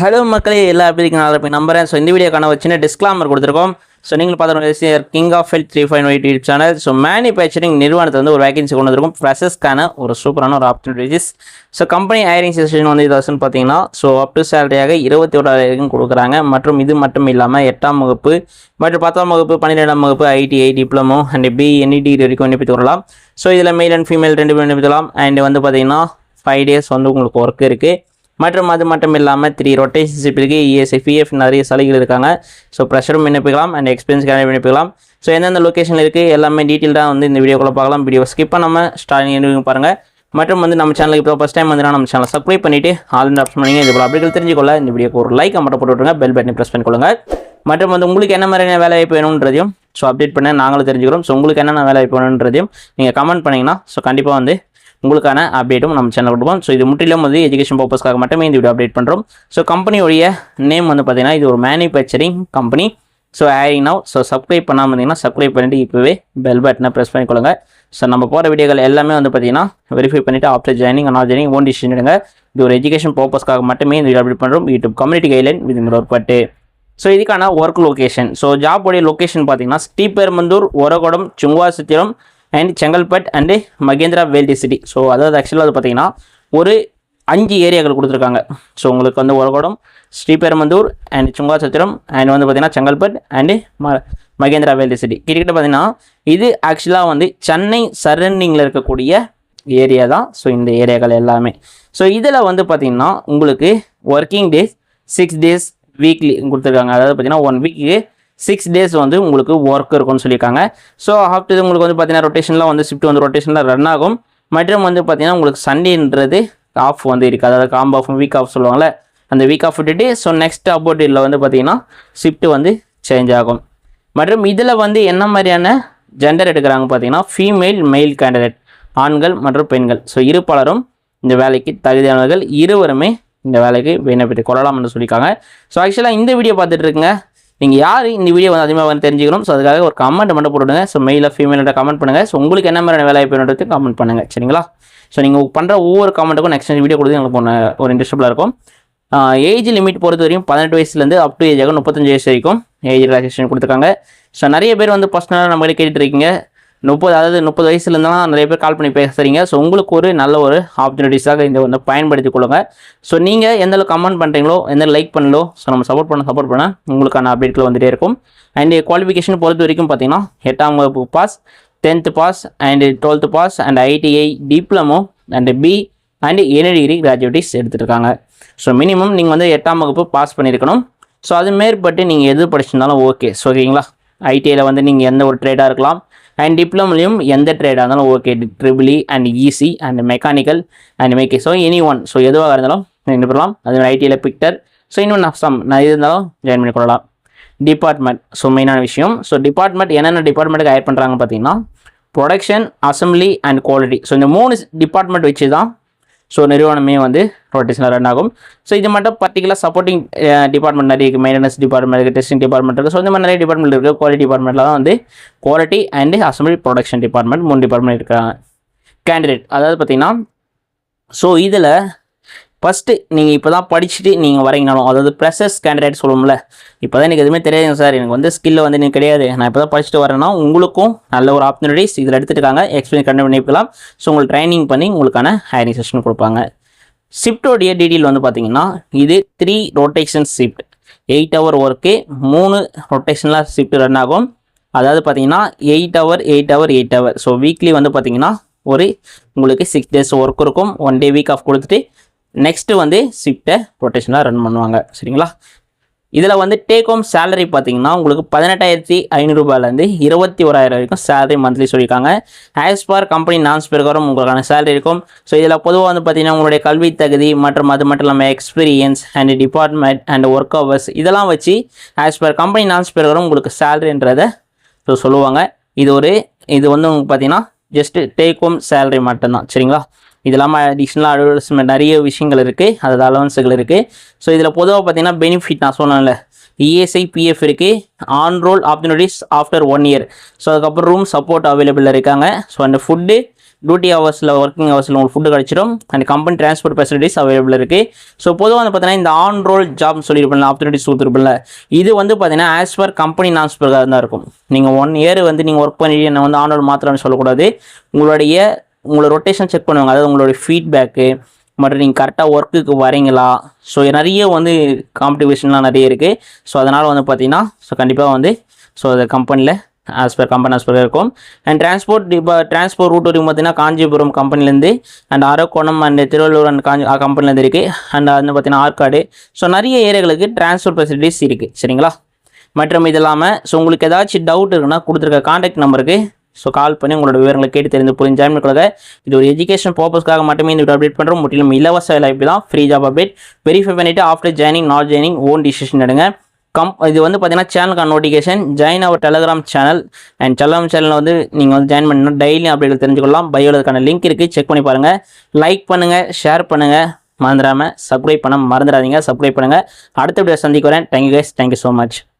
Hello மக்களே, எல்லா எப்படி இருக்கீங்க? நல்லா இருப்பீங்க நம்புறேன். ஸோ இந்த வீடியோக்கான ஒரு சின்ன டிஸ்க்ளைமர் கொடுத்துருக்கோம். ஸோ நீங்கள் பார்த்தோன்னா king of health 358 YouTube channel. So manufacturing நிறுவனத்தை வந்து ஒரு வேகன்சி கொண்டு வந்திருக்கும். ஃப்ரெஷர்ஸ்க்கான ஒரு சூப்பரான ஒரு opportunities. So company hiring session வந்து இதாச்சுன்னு பார்த்தீங்கன்னா ஸோ அப் டு சேலரியாக 21,000 கொடுக்குறாங்க. மற்றும் இது மட்டும் இல்லாமல் 8ஆம் வகுப்பு மற்றும் 10ஆம் வகுப்பு 12ஆம் வகுப்பு ஐடிஐ டிப்ளமோ அண்ட் பிஎன்இடி வரைக்கும் விண்ணப்பித்து வரலாம். ஸோ இதில் மெயில் அண்ட் ஃபீமேல் 2 பேர் விண்ணப்பிக்கலாம். அண்ட் வந்து பார்த்தீங்கன்னா 5 days வந்து உங்களுக்கு ஒர்க் இருக்குது. மற்றும் அது மட்டும் இல்லாமல் 3 ரொட்டேஷன் ஷிப் இருக்குது. இஎஸ்ஐ பிஎஃப் நிறைய சலுகைகள் இருக்காங்க. ஸோ ப்ரெஷரும் விண்ணப்பிக்கலாம் அண்ட் எக்ஸ்பீரியன்ஸ் கேண்டிடேட் விண்ணப்பிக்கலாம். ஸோ எந்தெந்த லொக்கேஷனில் இருக்குது எல்லாமே டீட்டெயில்டாக வந்து இந்த வீடியோக்குள்ளே பார்க்கலாம். வீடியோ ஸ்கிப் பண்ணாமல் ஸ்டார்டிங் பாருங்கள். மற்றும் வந்து நம்ம சேனலுக்கு இப்போ ஃபஸ்ட் டைம் வந்து நம்ம சேனலை சப்ஸ்கிரைப் பண்ணிவிட்டு ஆல் ஆப்ஷன் பண்ணிங்க. இது போல் அப்டேட் தெரிஞ்சுக்கொள்ள இந்த வீடியோக்கு ஒரு லைக் மட்டும் போட்டு விட்டுருங்க. பெல் பட்டனை ப்ரெஸ் பண்ணிக்கொள்ளுங்க. மற்றும் வந்து உங்களுக்கு என்ன மாதிரியான வேலை வாய்ப்பு வேணுன்றதையும் ஸோ அப்டேட் பண்ண நாங்களும் தெரிஞ்சுக்கிறோம். ஸோ உங்களுக்கு என்னென்ன வேலை வாய்ப்பு வேணுன்றதையும் நீங்கள் கமெண்ட் பண்ணிங்கன்னா ஸோ கண்டிப்பாக வந்து உங்களுக்கான அப்டேட்டும் நம்ம சேனல் கொடுப்போம். ஸோ இது முற்றிலும் வந்து எஜுகேஷன் பர்பஸ்க்காக மட்டுமே இந்த வீடியோ அப்டேட் பண்ணுறோம். ஸோ கம்பெனியோடைய நேம் வந்து பார்த்தீங்கன்னா இது ஒரு manufacturing company. So hiring now. So subscribe பண்ணாமல் இருந்தீங்கன்னா சப்ஸ்கிரைப் பண்ணிவிட்டு இப்போவே பெல் பட்டனை ப்ரெஸ் பண்ணிக்கொள்ளுங்க. ஸோ நம்ம போகிற வீடியோகள் எல்லாமே வந்து பார்த்தீங்கன்னா வெரிஃபை பண்ணிவிட்டு after joining not joining own decision எடுங்க. இது ஒரு எஜுகேஷன் பர்பஸ்க்காக மட்டுமே இந்த வீடியோ அப்டேட் பண்ணுறோம். யூடியூப் கம்யூனிட்டி கைட்லைன் விதிமுறை பட்டு. ஸோ இதுக்கான ஒர்க் லொக்கேஷன். ஸோ ஜாபோடைய லொக்கேஷன் பார்த்தீங்கன்னா Sriperumbudur, Oragadam, Sunguvarchatram and Chengalpattu and Mahindra world city. So அதாவது ஆக்சுவலாக அது பார்த்தீங்கன்னா ஒரு 5 ஏரியாக்கள் கொடுத்துருக்காங்க. ஸோ உங்களுக்கு வந்து ஒரகோடம், ஸ்ரீபெரும்புதூர் அண்ட் சுங்குவாசத்திரம் அண்ட் வந்து பார்த்தீங்கன்னா Chengalpattu and Mahindra world city. கிட்டத்தட்ட பார்த்தீங்கன்னா இது ஆக்சுவலாக வந்து சென்னை சரௌண்டிங்கில் இருக்கக்கூடிய ஏரியா தான். ஸோ இந்த ஏரியாக்கள் எல்லாமே. ஸோ இதில் வந்து பார்த்திங்கன்னா உங்களுக்கு ஒர்க்கிங் டேஸ் 6 days வீக்லி கொடுத்துருக்காங்க. அதாவது பார்த்தீங்கன்னா 1 week 6 days வந்து உங்களுக்கு ஒர்க் இருக்கும்னு சொல்லியிருக்காங்க. ஸோ ஆஃப்டர் உங்களுக்கு வந்து பார்த்தீங்கன்னா ரொட்டேஷனில் வந்து ஷிஃப்ட் வந்து ரொட்டேஷனில் ரன் ஆகும். மற்றும் வந்து பார்த்தீங்கன்னா உங்களுக்கு சண்டேன்றது ஆஃப் வந்து இருக்குது. அதாவது காம்போ ஆஃப் வீக் ஆஃப் சொல்லுவாங்கள்ல, அந்த வீக் ஆஃப் விட்டுட்டு ஸோ நெக்ஸ்ட் அபோட் இதில் வந்து பார்த்தீங்கன்னா ஷிஃப்ட் வந்து சேஞ்ச் ஆகும். மற்றும் இதில் வந்து என்ன மாதிரியான ஜெண்டர் எடுக்கிறாங்க பார்த்தீங்கன்னா ஃபீமேல் மெயில் கேண்டிடேட், ஆண்கள் மற்றும் பெண்கள். ஸோ இருப்பாளரும் இந்த வேலைக்கு தகுதியானவர்கள் இருவருமே இந்த வேலைக்கு விண்ணப்பித்துக் கொள்ளலாம் என்று சொல்லியிருக்காங்க. ஸோ ஆக்சுவலாக இந்த வீடியோ பார்த்துட்டு இருக்குங்க நீங்கள் யார் இந்த வீடியோ வந்து அதிகமாக வந்து தெரிஞ்சுக்கணும். ஸோ அதுக்காக ஒரு கமெண்ட் மட்டும் போட்டுவிடுங்க. ஸோ மெயிலில் ஃபீமேலில் கமெண்ட் பண்ணுங்கள். ஸோ உங்களுக்கு என்ன மாதிரியான வேலை வாய்ப்புன்றது கமெண்ட் பண்ணுங்கள், சரிங்களா? ஸோ நீங்கள் பண்ணுற ஒவ்வொரு கமெண்ட்டுக்கும் நெக்ஸ்ட் வீடியோ கொடுத்து எங்களுக்கு ஒரு இன்ட்ரெஸ்டபுளாக இருக்கும். ஏஜ் லிமிட் பொறுத்த வரைக்கும் 18 வயசுலேருந்து அப் டு ஏஜாக 35 வயசு வரைக்கும் ஏஜ் ரிலாக்ஸேஷன் கொடுத்துருக்காங்க. ஸோ நிறைய பேர் வந்து பர்சனலாக நம்மளே கேட்டுட்டு இருக்கீங்க. 30 வயசுலேருந்துலாம் நிறைய பேர் கால் பண்ணி பேசுகிறீங்க. ஸோ உங்களுக்கு ஒரு நல்ல ஒரு ஆப்பர்ச்சுனிட்டிஸாக இந்த வந்து பயன்படுத்தி கொள்ளுங்கள். ஸோ நீங்கள் எந்தளவுக்கு கமெண்ட் பண்ணுறீங்களோ, எந்த லைக் பண்ணலோ, ஸோ நம்ம சப்போர்ட் பண்ண உங்களுக்கான அப்டேட்கள் வந்துகிட்டே இருக்கும். அண்ட் குவாலிஃபிகேஷன் பொறுத்த வரைக்கும் பார்த்தீங்கன்னா 8ஆம் வகுப்பு pass, 10th pass and 12th pass and ITI diploma and B and any degree graduates எடுத்துகிட்டு இருக்காங்க. ஸோ மினிமம் நீங்கள் வந்து 8ஆம் வகுப்பு பாஸ் பண்ணியிருக்கணும். ஸோ அது மேற்பட்டு நீங்கள் எது படிச்சிருந்தாலும் ஓகே. ஸோ ஓகேங்களா? ஐடிஐயில் வந்து நீங்கள் எந்த ஒரு ட்ரேடாக இருக்கலாம். அண்ட் டிப்ளமோலையும் எந்த ட்ரேடாக இருந்தாலும் okay. Triple E and EC and mechanical and மேக்கே. So any one. So எதுவாக இருந்தாலும் நீங்கள் பண்ணலாம். அது ஐடியில் பிக்டர். ஸோ இன்னும் நான் இது இருந்தாலும் ஜாயின் பண்ணி கொள்ளலாம். டிபார்ட்மெண்ட் ஸோ மெயினான விஷயம். ஸோ டிபார்ட்மெண்ட் என்னென்ன டிபார்ட்மெண்ட்டுக்கு ஹையர் பண்ணுறாங்க பார்த்தீங்கன்னா production, assembly and quality. So இந்த 3 டிபார்ட்மெண்ட் வச்சு தான் ஸோ நிறுவனமே வந்து ரொட்டேஷனில் ரன் ஆகும். ஸோ இது மட்டும் பர்டிகுலர் சப்போர்ட்டிங் டிபார்ட்மெண்ட் நிறைய இருக்குது. மெயின்டெனன்ஸ் டிபார்ட்மெண்ட் இருக்குது, டெஸ்டிங் டிபார்ட்மெண்ட் இருக்குது. ஸோ இந்த மாதிரி நிறைய டிபார்ட்மெண்ட் இருக்குது. குவாலிட்டி டிபார்ட்மெண்ட்டில் தான் வந்து quality and assembly production department 3 department இருக்கிறாங்க. கேண்டிடேட் அதாவது பார்த்தீங்கன்னா ஸோ இதில் ஃபஸ்ட்டு நீங்கள் இப்போ தான் படிச்சுட்டு நீங்கள் வரீங்கனாலும், அதாவது ப்ரெஷர்ஸ் கேண்டிடேட் சொல்லுவோம்ல, இப்போ தான் எனக்கு எதுவுமே தெரியாதுங்க சார், எனக்கு வந்து ஸ்கில்ல வந்து எனக்கு கிடையாது, நான் இப்போ தான் படிச்சுட்டு வரேன்னா உங்களுக்கும் நல்ல ஒரு ஆப்பர்ச்சுனிட்டிஸ் இதில் எடுத்துகிட்டு எக்ஸ்பீரியன்ஸ் கண்டிப்பாக பண்ணிக்கலாம். ஸோ உங்களுக்கு ட்ரைனிங் பண்ணி உங்களுக்கான ஹையரிங் செஷன் கொடுப்பாங்க. ஷிஃப்டோடைய டீட்டெயில் வந்து பார்த்தீங்கன்னா இது 3 ரொட்டேஷன் ஷிஃப்ட், 8 hour ஒர்க்கு, 3 ரொட்டேஷனில் ஷிஃப்ட் ரன் ஆகும். அதாவது பார்த்தீங்கன்னா 8 hour 8 hour 8 hour. So weekly வந்து பார்த்தீங்கன்னா ஒரு உங்களுக்கு 6 days ஒர்க் இருக்கும். 1 day வீக் ஆஃப் கொடுத்துட்டு நெக்ஸ்ட்டு வந்து ஷிஃப்ட்டை ரொட்டேஷனாக ரன் பண்ணுவாங்க, சரிங்களா? இதில் வந்து டேக் ஹோம் சேலரி பார்த்தீங்கன்னா உங்களுக்கு 18,500 ரூபாயிலேருந்து 21,000 வரைக்கும் சேலரி மந்த்லி சொல்லியிருக்காங்க. ஆஸ் பர் கம்பெனி நாம்ஸ் பிரகாரம் உங்களுக்கான சேலரி இருக்கும். ஸோ இதில் பொதுவாக வந்து பார்த்தீங்கன்னா உங்களுடைய கல்வி தகுதி மற்றும் அது மட்டும் இல்லாமல் experience and department and work hours இதெல்லாம் வச்சு ஆஸ் பர் கம்பெனி நாம்ஸ் பிரகாரம் உங்களுக்கு சேலரின்றதை ஸோ சொல்லுவாங்க. இது வந்து உங்களுக்கு பார்த்தீங்கன்னா ஜஸ்ட்டு டேக் ஹோம் சேலரி மட்டும்தான், சரிங்களா? இது இல்லாமல் அடிஷ்னலாக அட்வர்டைஸ்மெண்ட் நிறைய விஷயங்கள் இருக்குது, அதாவது அலவன்ஸுகள் இருக்குது. ஸோ இதில் பொதுவாக பார்த்தீங்கன்னா பெனிஃபிட் நான் சொன்னேன்ல, இஎஸ்ஐ பிஎஃப் இருக்குது, on roll opportunities after 1 year. So அதுக்கப்புறம் ரூம் சப்போர்ட் அவைலபிள் இருக்காங்க. ஸோ அந்த ஃபுட்டு டியூட்டி ஹவர்ஸில் ஒர்க்கிங் ஹவர்ஸில் உங்களுக்கு ஃபுட்டு கிடச்சிடும். And company transport facilities available இருக்குது. ஸோ பொதுவாக வந்து பார்த்தீங்கன்னா இந்த ஆன் ரோல் ஜாப் சொல்லியிருப்பில்ல, ஆப்பர்ச்சுனிட்டிஸ் கொடுத்துருப்பில்ல, இது வந்து பார்த்தீங்கன்னா ஆஸ் பர் கம்பெனி நாம்ஸ் பிரகாரம் தான் இருக்கும். நீங்கள் 1 இயர் வந்து நீங்கள் ஒர்க் பண்ணி என்ன வந்து ஆன் ரோல் மாத்திரம்னு சொல்லக்கூடாது. உங்களோட ரொட்டேஷன் செக் பண்ணுவாங்க. அதாவது உங்களுடைய ஃபீட்பேக்கு மற்றும் நீங்கள் கரெக்டாக ஒர்க்குக்கு வரீங்களா. ஸோ நிறைய வந்து காம்படிஷன்லாம் நிறைய இருக்குது. ஸோ அதனால் வந்து பார்த்தீங்கன்னா கண்டிப்பாக வந்து அந்த கம்பெனியில் ஆஸ் பர் இருக்கும். அண்ட் டிரான்ஸ்போர்ட் ரூட் வரைக்கும் பார்த்தீங்கன்னா காஞ்சிபுரம் கம்பெனிலேருந்து and Arakkonam and Tiruvallur and கம்பெனிலேருந்து இருக்குது. அண்ட் வந்து பார்த்தீங்கன்னா ஆற்காடு. ஸோ நிறைய ஏரியாகளுக்கு டிரான்ஸ்போர்ட் ஃபெசிலிட்டிஸ் இருக்குது. சரிங்களா. மற்றும் இது இல்லாமல் உங்களுக்கு ஏதாச்சும் டவுட் இருக்குன்னா கொடுத்துருக்க கான்டாக்ட் நம்பருக்கு கால் பண்ணி உங்களோட விவரங்களை கேட்டு தெரிந்து புரிஞ்சு ஜாயின் பண்ணிக்கொள்ளுங்க. இது ஒரு எஜுகேஷன் பர்பஸ்க்காக மட்டுமே இந்த அப்டேட் பண்ணுறோம். முற்றிலும் இலவச லைஃப் தான், ஃப்ரீ ஜாப் அப்டேட். வெரிஃபை பண்ணிவிட்டு after joining not joining own decision எடுங்க. இது வந்து பார்த்தீங்கன்னா சேனலுக்கான notification. Join our Telegram channel. And Telegram சேனலில் வந்து நீங்கள் வந்து ஜாயின் பண்ணணும். டெய்லி அப்டேட் தெரிஞ்சுக்கொள்ளலாம். பயோலுக்கான லிங்க் இருக்குது, செக் பண்ணி பாருங்கள். லைக் பண்ணுங்கள், ஷேர் பண்ணுங்கள், மறந்துடாமல் சப்ஸ்கிரைப் பண்ண மறந்துடாதீங்க. சப்ஸ்கிரைப் பண்ணுங்கள். அடுத்த வீடியோ சந்திக்கிறேன். Thank you guys, thank you so much.